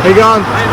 How you going? Right.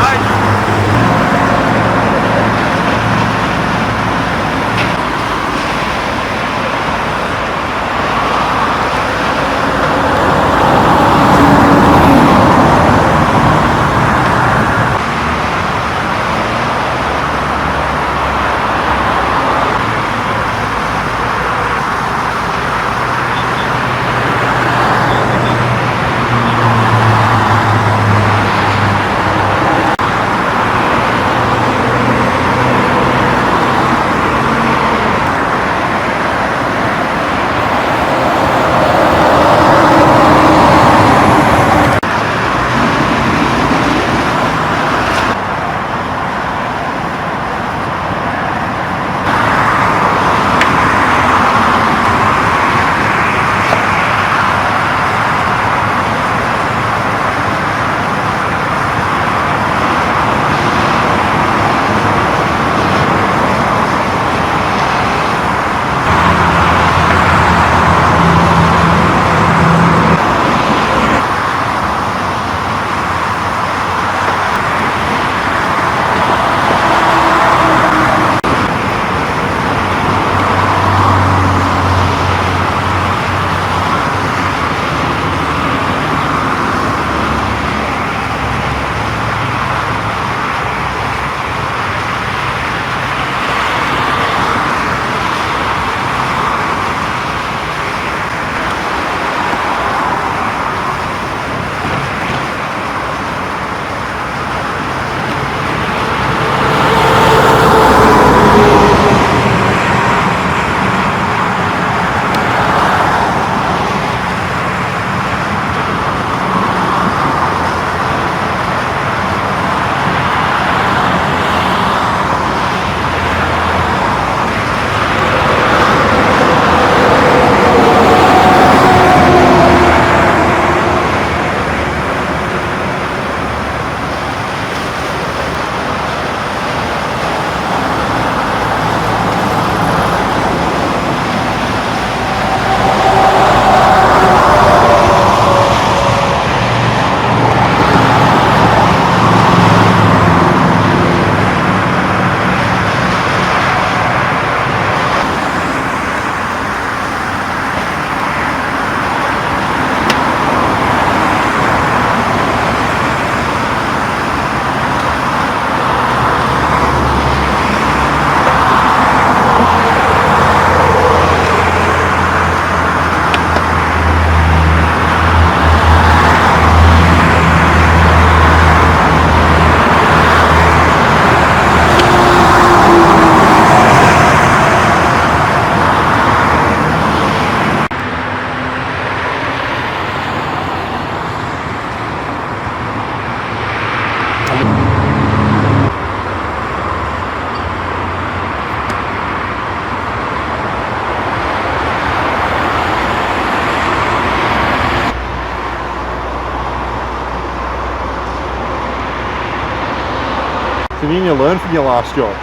So you need to learn from your last job.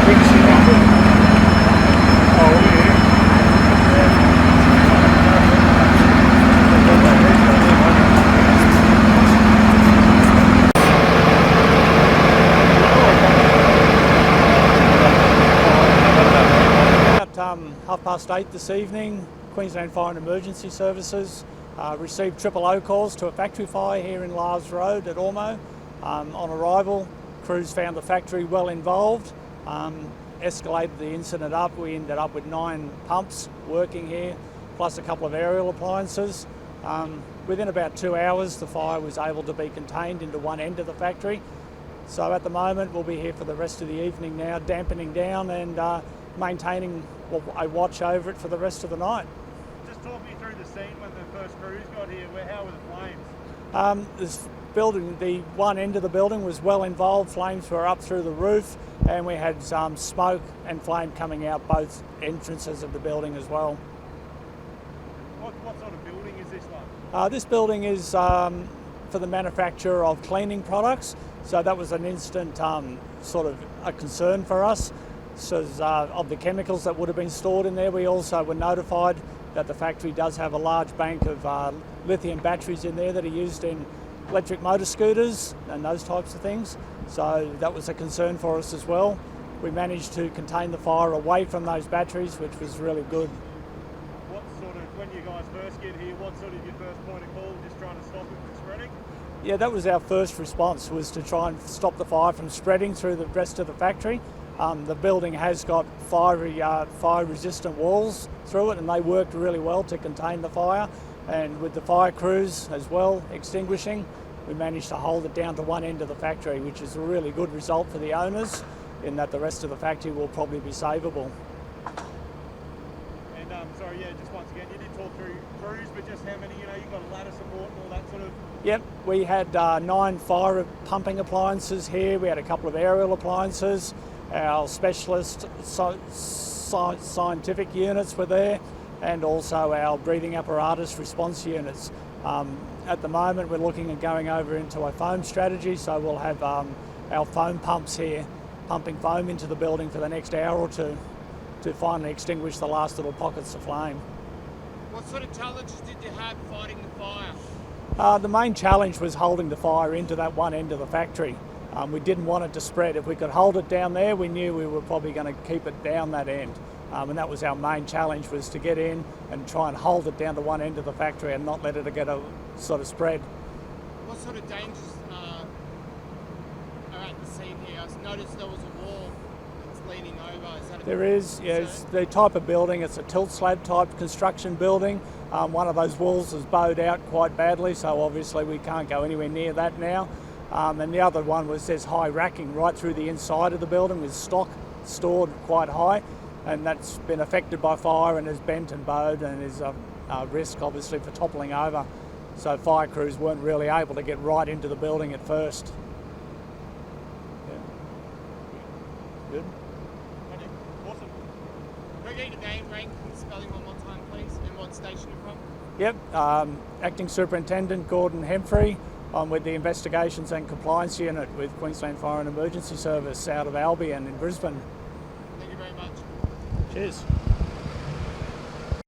At 8:30 this evening, Queensland Fire and Emergency Services received O calls to a factory fire here in Lahrs Road at Ormeau. On arrival, crews found the factory well involved, escalated the incident up. We ended up with 9 pumps working here, plus a couple of aerial appliances. Within about 2 hours, the fire was able to be contained into one end of the factory. So at the moment, we'll be here for the rest of the evening now, dampening down and maintaining a watch over it for the rest of the night. Just talk me through the scene when the first crews got here. How were the flames? This building, the one end of the building was well involved. Flames were up through the roof, and we had smoke and flame coming out both entrances of the building as well. What sort of building is this like? This building is for the manufacture of cleaning products, so that was an instant sort of a concern for us. So of the chemicals that would have been stored in there. We also were notified that the factory does have a large bank of lithium batteries in there that are used in electric motor scooters and those types of things. So that was a concern for us as well. We managed to contain the fire away from those batteries, which was really good. What sort of, when you guys first get here, what sort of your first point of call, just trying to stop it from spreading? Yeah, that was our first response, was to try and stop the fire from spreading through the rest of the factory. The building has got fire-resistant walls through it, and they worked really well to contain the fire. And with the fire crews as well extinguishing, we managed to hold it down to one end of the factory, which is a really good result for the owners, in that the rest of the factory will probably be savable. And sorry, yeah, just once again, you did talk through crews, but just how many, you've got a ladder support and all that sort of... Yep, we had 9 fire pumping appliances here. We had a couple of aerial appliances. Our specialist scientific units were there, and also our breathing apparatus response units. At the moment, we're looking at going over into a foam strategy, so we'll have our foam pumps here pumping foam into the building for the next hour or two to finally extinguish the last little pockets of flame. What sort of challenges did you have fighting the fire? The main challenge was holding the fire into that one end of the factory. We didn't want it to spread. If we could hold it down there, we knew we were probably going to keep it down that end. And that was our main challenge, was to get in and try and hold it down to one end of the factory and not let it get a sort of spread. What sort of dangers are at the scene here? I noticed there was a wall that's leaning over. Is that there is, yes. The type of building, it's a tilt slab type construction building. One of those walls is bowed out quite badly, so obviously we can't go anywhere near that now. And the other one was there's high racking right through the inside of the building with stock stored quite high, and that's been affected by fire and is bent and bowed and is a risk obviously for toppling over. So fire crews weren't really able to get right into the building at first. Yeah. Good. Awesome. Can I get your name, rank, and spelling one more time, please, and what station you're from? Yep, Acting Superintendent Gordon Hemfrey. I'm with the Investigations and Compliance Unit with Queensland Fire and Emergency Service out of Albion in Brisbane. Thank you very much. Cheers.